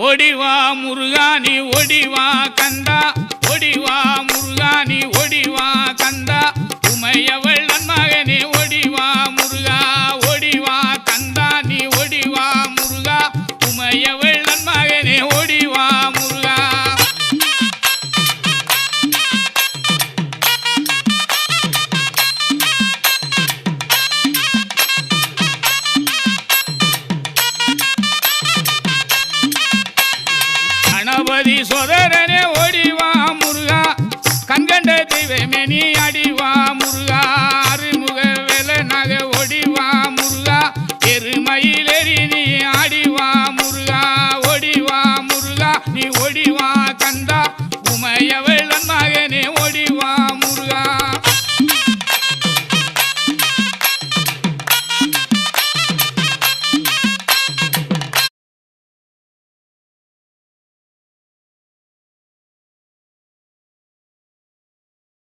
ஓடிவா முருகானி ஓடிவா கந்தா ஓடிவா முருகானி ஓடிவா கந்தா உமையவள் நன்மகனே ஓடிவா முருகா ஓடிவா கந்தா நீ ஓடிவா முருகா உமையவள் நன்மகனே ஓடிவா முருகா கணபதி சோதரனே ஓடிவா முருகா கண்கண்ட தெய்வமே நீ அடிவா